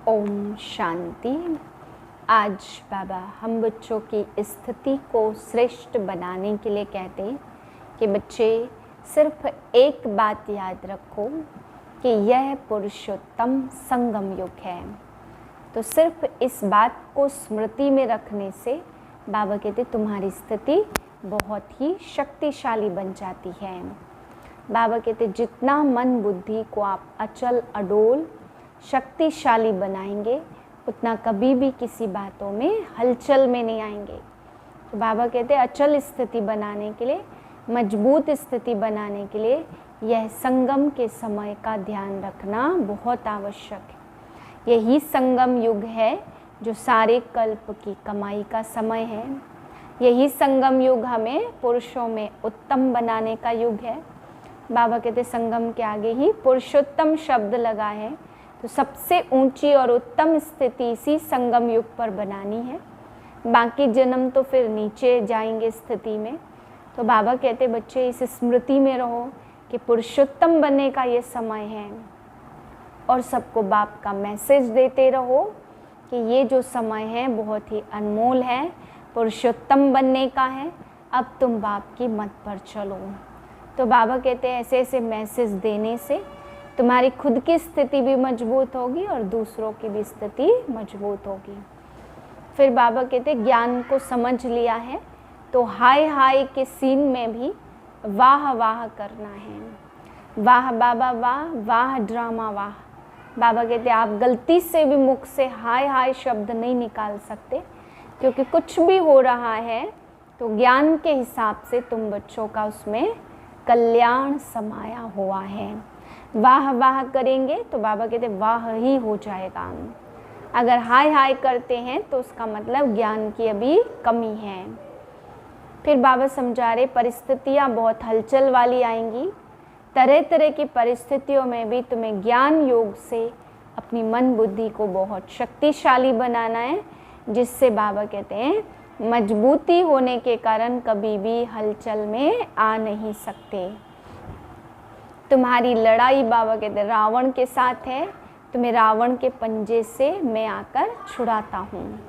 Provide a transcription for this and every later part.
ओम शांति। आज बाबा हम बच्चों की स्थिति को श्रेष्ठ बनाने के लिए कहते हैं कि बच्चे सिर्फ एक बात याद रखो कि यह पुरुषोत्तम संगम युग है। तो सिर्फ इस बात को स्मृति में रखने से बाबा कहते तुम्हारी स्थिति बहुत ही शक्तिशाली बन जाती है। बाबा कहते जितना मन बुद्धि को आप अचल अडोल शक्तिशाली बनाएंगे उतना कभी भी किसी बातों में हलचल में नहीं आएंगे। तो बाबा कहते हैं अचल स्थिति बनाने के लिए, मजबूत स्थिति बनाने के लिए यह संगम के समय का ध्यान रखना बहुत आवश्यक है। यही संगम युग है जो सारे कल्प की कमाई का समय है। यही संगम युग हमें पुरुषों में उत्तम बनाने का युग है। बाबा कहते संगम के आगे ही पुरुषोत्तम शब्द लगा है, तो सबसे ऊंची और उत्तम स्थिति इसी संगम युग पर बनानी है। बाकी जन्म तो फिर नीचे जाएंगे स्थिति में। तो बाबा कहते बच्चे इस स्मृति में रहो कि पुरुषोत्तम बनने का ये समय है और सबको बाप का मैसेज देते रहो कि ये जो समय है बहुत ही अनमोल है, पुरुषोत्तम बनने का है, अब तुम बाप की मत पर चलो। तो बाबा कहते हैं ऐसे ऐसे मैसेज देने से तुम्हारी खुद की स्थिति भी मजबूत होगी और दूसरों की भी स्थिति मजबूत होगी। फिर बाबा कहते ज्ञान को समझ लिया है तो हाय हाय के सीन में भी वाह वाह करना है। वाह बाबा वाह, वाह ड्रामा वाह। बाबा कहते आप गलती से भी मुख से हाय हाय शब्द नहीं निकाल सकते, क्योंकि कुछ भी हो रहा है तो ज्ञान के हिसाब से तुम बच्चों का उसमें कल्याण समाया हुआ है। वाह वाह करेंगे तो बाबा कहते वाह ही हो जाएगा। अगर हाय हाय करते हैं तो उसका मतलब ज्ञान की अभी कमी है। फिर बाबा समझा रहे परिस्थितियाँ बहुत हलचल वाली आएंगी। तरह तरह की परिस्थितियों में भी तुम्हें ज्ञान योग से अपनी मन बुद्धि को बहुत शक्तिशाली बनाना है, जिससे बाबा कहते हैं मजबूती होने के कारण कभी भी हलचल में आ नहीं सकते। तुम्हारी लड़ाई बाबा कहते रावण के साथ है, तुम्हें रावण के पंजे से मैं आकर छुड़ाता हूँ।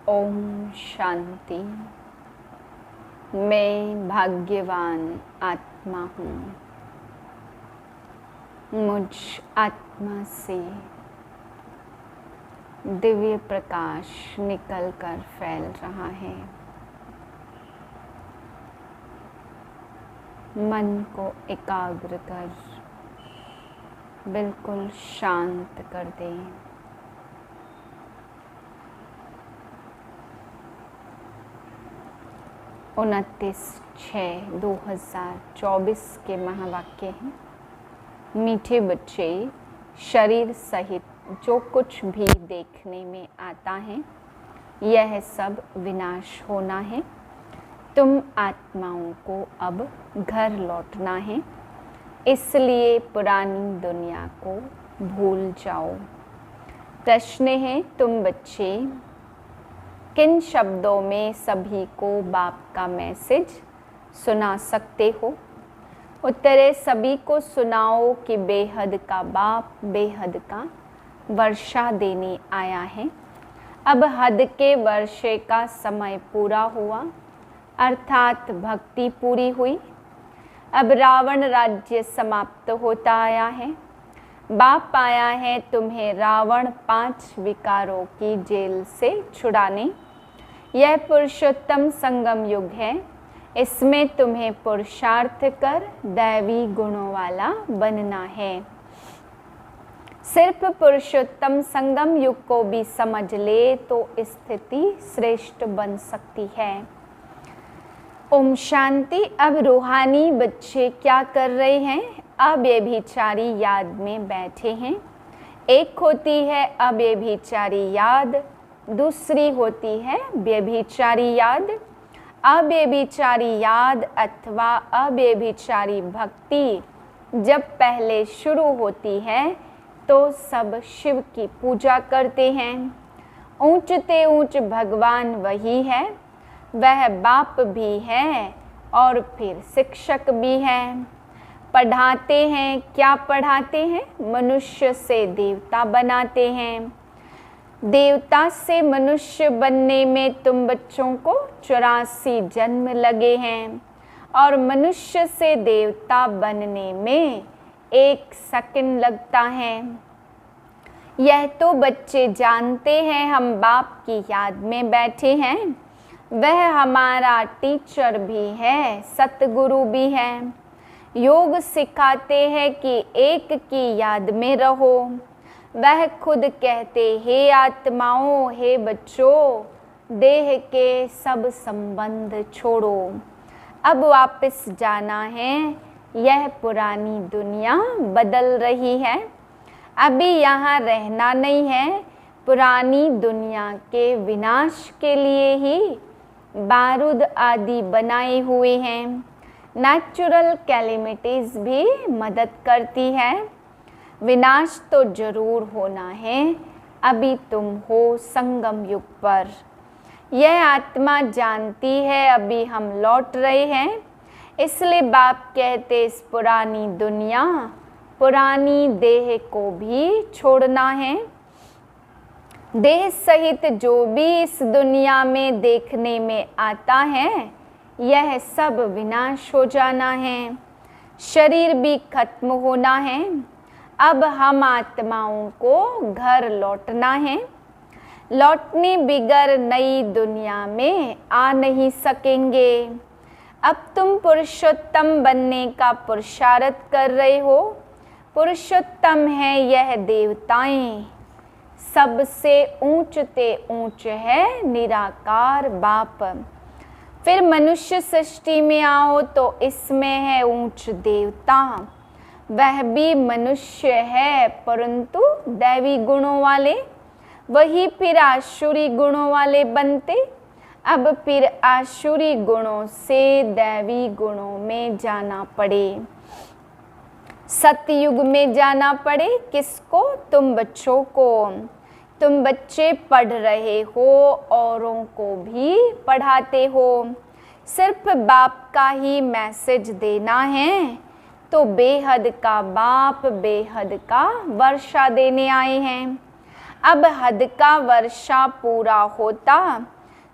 ओम शांति। मैं भाग्यवान आत्मा हूँ। मुझ आत्मा से दिव्य प्रकाश निकल कर फैल रहा है। मन को एकाग्र कर बिल्कुल शांत कर दें। उनतीस 6/2024 के महावाक्य हैं। मीठे बच्चे, शरीर सहित जो कुछ भी देखने में आता है यह सब विनाश होना है। तुम आत्माओं को अब घर लौटना है, इसलिए पुरानी दुनिया को भूल जाओ। प्रश्न है तुम बच्चे किन शब्दों में सभी को बाप का मैसेज सुना सकते हो? उत्तर है सभी को सुनाओ कि बेहद का बाप बेहद का वर्षा देने आया है। अब हद के वर्षे का समय पूरा हुआ, अर्थात भक्ति पूरी हुई। अब रावण राज्य समाप्त होता आया है। बाप आया है तुम्हें रावण 5 विकारों की जेल से छुड़ाने। यह पुरुषोत्तम संगम युग है, इसमें तुम्हें पुरुषार्थ कर दैवी गुणों वाला बनना है। सिर्फ पुरुषोत्तम संगम युग को भी समझ ले तो स्थिति श्रेष्ठ बन सकती है। ओम शांति। अब रूहानी बच्चे क्या कर रहे हैं? अब ये व्यभिचारी याद में बैठे हैं। एक होती है अव्यभिचारी याद, दूसरी होती है व्यभिचारी याद। अव्यभिचारी याद अथवा अव्यभिचारी भक्ति जब पहले शुरू होती है तो सब शिव की पूजा करते हैं। ऊंचते ऊंच भगवान वही है, वह बाप भी है और फिर शिक्षक भी है। पढ़ाते हैं। क्या पढ़ाते हैं? मनुष्य से देवता बनाते हैं। देवता से मनुष्य बनने में तुम बच्चों को 84 जन्म लगे हैं और मनुष्य से देवता बनने में 1 सेकंड लगता है। यह तो बच्चे जानते हैं। हम बाप की याद में बैठे हैं। वह हमारा टीचर भी है, सतगुरु भी है। योग सिखाते हैं कि एक की याद में रहो। वह खुद कहते, हे आत्माओं, हे बच्चों, देह के सब संबंध छोड़ो। अब वापस जाना है। यह पुरानी दुनिया बदल रही है। अभी यहाँ रहना नहीं है। पुरानी दुनिया के विनाश के लिए ही बारूद आदि बनाए हुए हैं। नेचुरल कैलेमिटीज भी मदद करती है। विनाश तो जरूर होना है। अभी तुम हो संगम युग पर। यह आत्मा जानती है अभी हम लौट रहे हैं। इसलिए बाप कहते, इस पुरानी दुनिया, पुरानी देह को भी छोड़ना है। देह सहित जो भी इस दुनिया में देखने में आता है, यह सब विनाश हो जाना है। शरीर भी खत्म होना है। अब हम आत्माओं को घर लौटना है। लौटने बिगर नई दुनिया में आ नहीं सकेंगे। अब तुम पुरुषोत्तम बनने का पुरुषार्थ कर रहे हो। पुरुषोत्तम है यह देवताएं। सबसे ऊंचते ऊंच है निराकार बाप। फिर मनुष्य सृष्टि में आओ तो इसमें है ऊंच देवता। वह भी मनुष्य है परंतु दैवी गुणों वाले। वही फिर आसुरी गुणों वाले बनते। अब फिर आसुरी गुणों से दैवी गुणों में जाना पड़े। सतयुग में जाना पड़े। किसको? तुम बच्चों को। तुम बच्चे पढ़ रहे हो, औरों को भी पढ़ाते हो। सिर्फ बाप का ही मैसेज देना है तो बेहद का बाप बेहद का वर्षा देने आए हैं। अब हद का वर्षा पूरा होता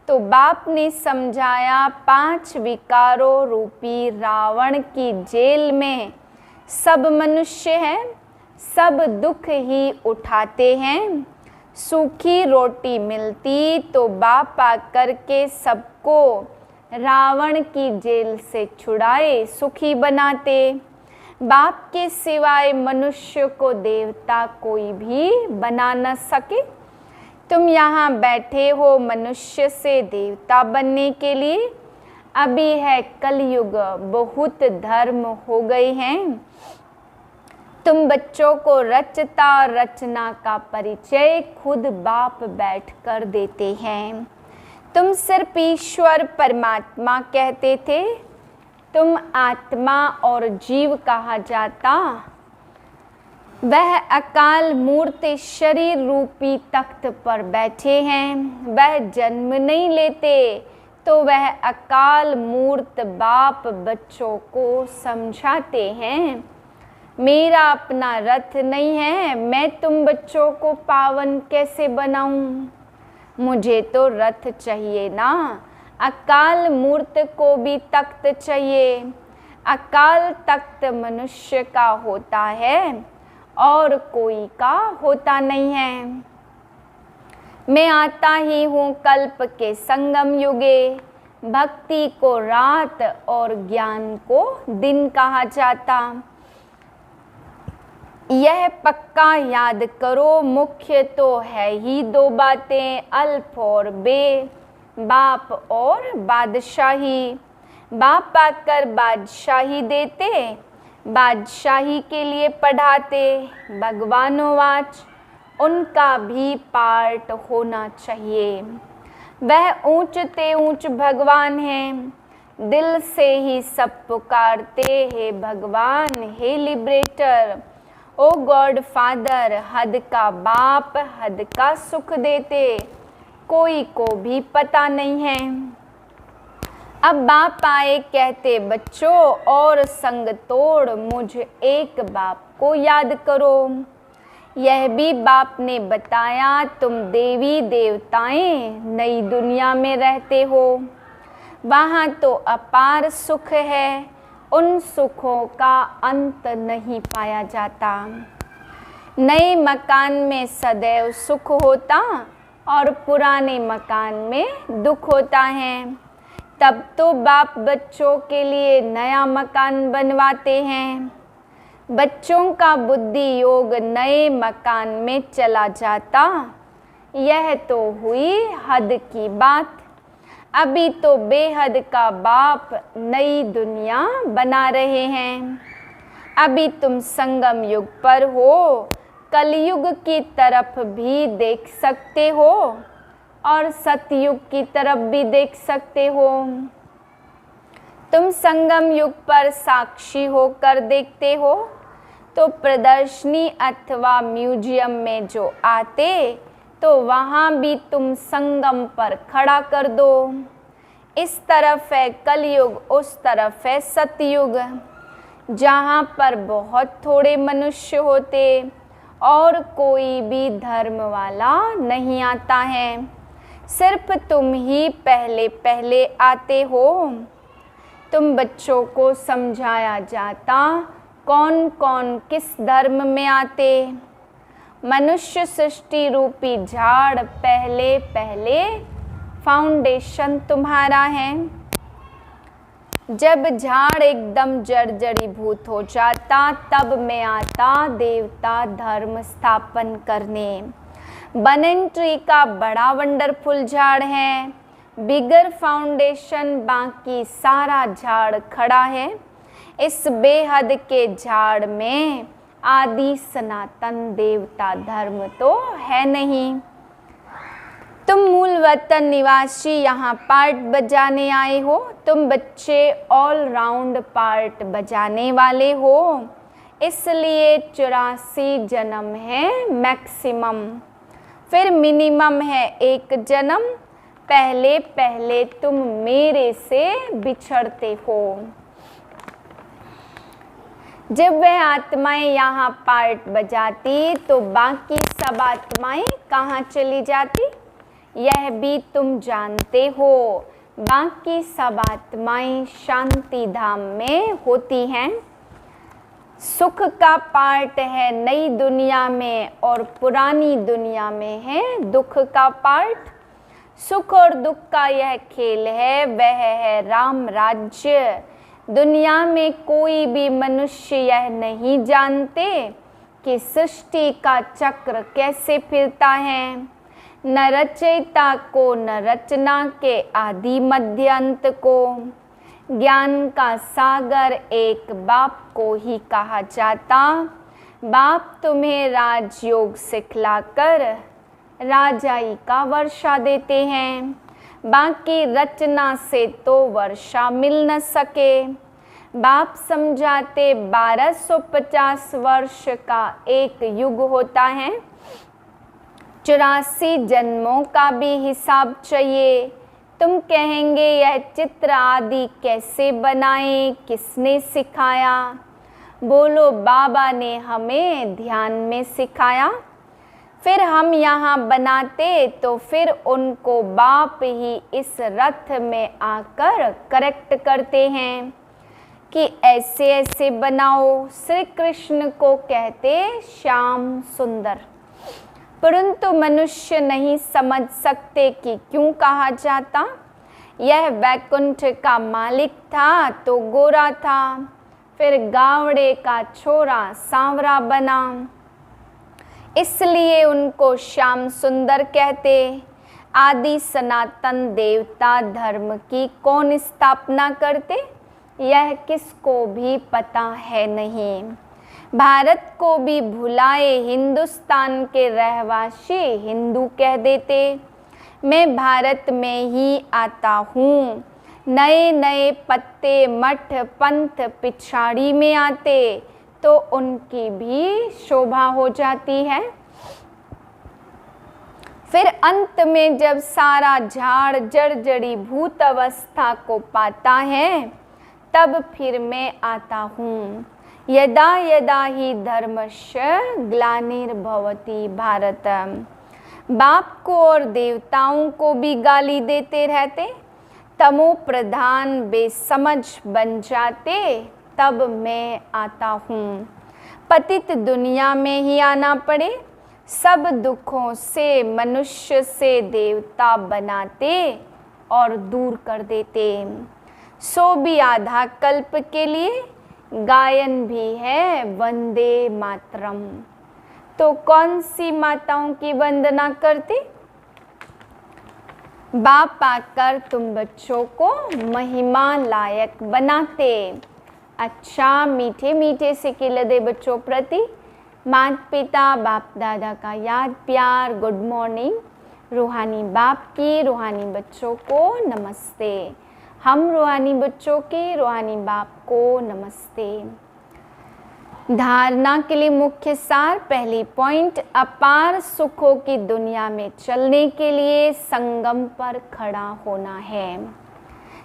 तो बाप ने समझाया 5 विकारों रूपी रावण की जेल में सब मनुष्य हैं। सब दुख ही उठाते हैं। सूखी रोटी मिलती तो बाप आकर के सबको रावण की जेल से छुड़ाए सुखी बनाते। बाप के सिवाय मनुष्य को देवता कोई भी बना न सके। तुम यहाँ बैठे हो मनुष्य से देवता बनने के लिए। अभी है कलयुग, बहुत धर्म हो गए हैं। तुम बच्चों को रचता रचना का परिचय खुद बाप बैठ कर देते हैं। तुम सिर्फ ईश्वर परमात्मा कहते थे। तुम आत्मा और जीव कहा जाता। वह अकाल मूर्त शरीर रूपी तख्त पर बैठे हैं। वह जन्म नहीं लेते तो वह अकाल मूर्त बाप बच्चों को समझाते हैं। मेरा अपना रथ नहीं है, मैं तुम बच्चों को पावन कैसे बनाऊं? मुझे तो रथ चाहिए ना। अकाल मूर्त को भी तख्त चाहिए। अकाल तख्त मनुष्य का होता है और कोई का होता नहीं है। मैं आता ही हूँ कल्प के संगम युगे। भक्ति को रात और ज्ञान को दिन कहा जाता। यह पक्का याद करो, मुख्य तो है ही 2 बातें, अल्फ और बे, बाप और बादशाही। बाप आकर बादशाही देते, बादशाही के लिए पढ़ाते। भगवानोवाच, उनका भी पार्ट होना चाहिए। वह ऊंचते ऊंच भगवान हैं। दिल से ही सब पुकारते, हे भगवान, हे लिबरेटर, ओ गॉड फादर। हद का बाप हद का सुख देते, कोई को भी पता नहीं है। अब बाप आए कहते बच्चों और संग तोड़ मुझ एक बाप को याद करो। यह भी बाप ने बताया तुम देवी देवताएं नई दुनिया में रहते हो, वहाँ तो अपार सुख है, उन सुखों का अंत नहीं पाया जाता। नए मकान में सदैव सुख होता और पुराने मकान में दुख होता है। तब तो बाप बच्चों के लिए नया मकान बनवाते हैं। बच्चों का बुद्धि योग नए मकान में चला जाता। यह तो हुई हद की बात। अभी तो बेहद का बाप नई दुनिया बना रहे हैं। अभी तुम संगम युग पर हो, कलयुग की तरफ भी देख सकते हो और सतयुग की तरफ भी देख सकते हो। तुम संगम युग पर साक्षी होकर देखते हो तो प्रदर्शनी अथवा म्यूजियम में जो आते तो वहाँ भी तुम संगम पर खड़ा कर दो। इस तरफ है कलयुग, उस तरफ है सतयुग, जहाँ पर बहुत थोड़े मनुष्य होते और कोई भी धर्म वाला नहीं आता है। सिर्फ तुम ही पहले पहले आते हो। तुम बच्चों को समझाया जाता कौन कौन किस धर्म में आते। मनुष्य सृष्टि रूपी झाड़ पहले पहले फाउंडेशन तुम्हारा है। जब झाड़ एकदम जर्जरीभूत हो जाता तब मैं आता देवता धर्म स्थापन करने। बनन ट्री का बड़ा वंडरफुल झाड़ है, बिगर फाउंडेशन बाकी सारा झाड़ खड़ा है। इस बेहद के झाड़ में आदि सनातन देवता धर्म तो है नहीं। तुम मूल वतन निवासी यहाँ पार्ट बजाने आए हो। तुम बच्चे ऑल राउंड पार्ट बजाने वाले हो, इसलिए 84 जन्म है मैक्सिमम, फिर मिनिमम है एक जन्म। पहले पहले तुम मेरे से बिछड़ते हो। जब वह आत्माएं यहाँ पार्ट बजाती तो बाकी सब आत्माएं कहाँ चली जाती, यह भी तुम जानते हो। बाकी सब आत्माएं शांति धाम में होती हैं। सुख का पार्ट है नई दुनिया में और पुरानी दुनिया में है दुख का पार्ट। सुख और दुख का यह खेल है, वह है राम राज्य। दुनिया में कोई भी मनुष्य यह नहीं जानते कि सृष्टि का चक्र कैसे फिरता है। न रचयिता को न रचना के आदि मध्य अंत को। ज्ञान का सागर एक बाप को ही कहा जाता। बाप तुम्हें राजयोग सिखलाकर राजाई का वर्षा देते हैं। बाकी रचना से तो वर्षा मिल न सके। बाप समझाते 1250 वर्ष का एक युग होता है। 84 जन्मों का भी हिसाब चाहिए। तुम कहेंगे यह चित्र आदि कैसे बनाए, किसने सिखाया? बोलो बाबा ने हमें ध्यान में सिखाया। फिर हम यहाँ बनाते तो फिर उनको बाप ही इस रथ में आकर करेक्ट करते हैं कि ऐसे ऐसे बनाओ। श्री कृष्ण को कहते श्याम सुंदर, परंतु मनुष्य नहीं समझ सकते कि क्यों कहा जाता। यह वैकुंठ का मालिक था तो गोरा था, फिर गावड़े का छोरा सांवरा बना, इसलिए उनको श्याम सुंदर कहते। आदि सनातन देवता धर्म की कौन स्थापना करते, यह किसको भी पता है नहीं। भारत को भी भुलाए हिंदुस्तान के रहवासी हिंदू कह देते। मैं भारत में ही आता हूँ। नए नए पत्ते मठ पंथ पिछाड़ी में आते तो उनकी भी शोभा हो जाती है। फिर अंत में जब सारा झाड़ जड़ी भूत अवस्था को पाता है, तब फिर मैं आता हूँ। यदा यदा ही धर्मस्य ग्लानिर्भवति भारत। बाप को और देवताओं को भी गाली देते रहते, तमो प्रधान बेसमझ बन जाते, तब मैं आता हूँ। पतित दुनिया में ही आना पड़े, सब दुखों से मनुष्य से देवता बनाते और दूर कर देते। सो भी आधा कल्प के लिए गायन भी है वंदे मातरम। तो कौन सी माताओं की वंदना करते? बाप आकर तुम बच्चों को महिमा लायक बनाते। अच्छा, मीठे मीठे से खिलते बच्चों प्रति माता पिता बाप दादा का याद प्यार गुड मॉर्निंग। रूहानी बाप की रूहानी बच्चों को नमस्ते। हम रूहानी बच्चों के रूहानी बाप को नमस्ते। धारणा के लिए मुख्य सार, पहली पॉइंट, अपार सुखों की दुनिया में चलने के लिए संगम पर खड़ा होना है।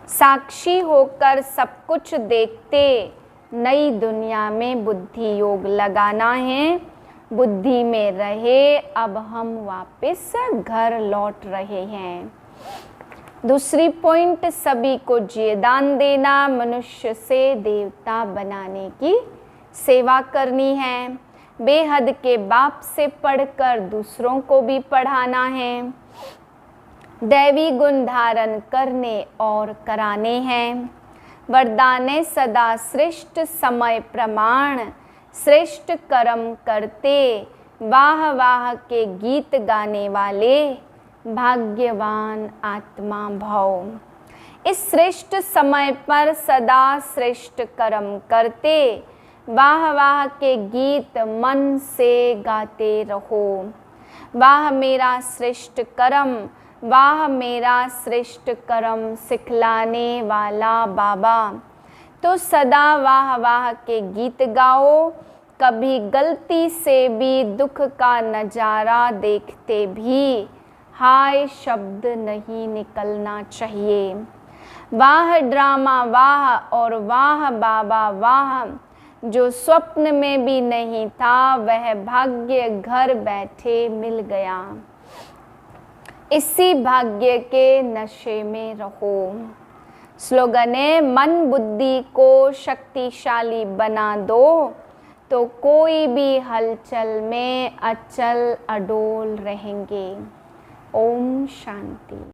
साक्षी होकर सब कुछ देखते नई दुनिया में बुद्धि योग लगाना है। बुद्धि में रहे, अब हम वापस घर लौट रहे हैं। दूसरी पॉइंट, सभी को जीवदान देना, मनुष्य से देवता बनाने की सेवा करनी है। बेहद के बाप से पढ़कर दूसरों को भी पढ़ाना है। दैवी गुण धारण करने और कराने हैं। वरदाने सदा श्रेष्ठ समय प्रमाण, श्रेष्ठ कर्म करते वाह वाह के गीत गाने वाले भाग्यवान आत्मा भव। इस श्रेष्ठ समय पर सदा श्रेष्ठ कर्म करते वाह वाह के गीत मन से गाते रहो। वाह मेरा श्रेष्ठ कर्म, वाह मेरा श्रेष्ठ कर्म सिखलाने वाला बाबा। तो सदा वाह वाह के गीत गाओ। कभी गलती से भी दुख का नज़ारा देखते भी हाय शब्द नहीं निकलना चाहिए। वाह ड्रामा वाह और वाह बाबा वाह, जो स्वप्न में भी नहीं था वह भाग्य घर बैठे मिल गया। इसी भाग्य के नशे में रहो। स्लोगन है, मन बुद्धि को शक्तिशाली बना दो तो कोई भी हलचल में अचल अडोल रहेंगे। ओम शांति।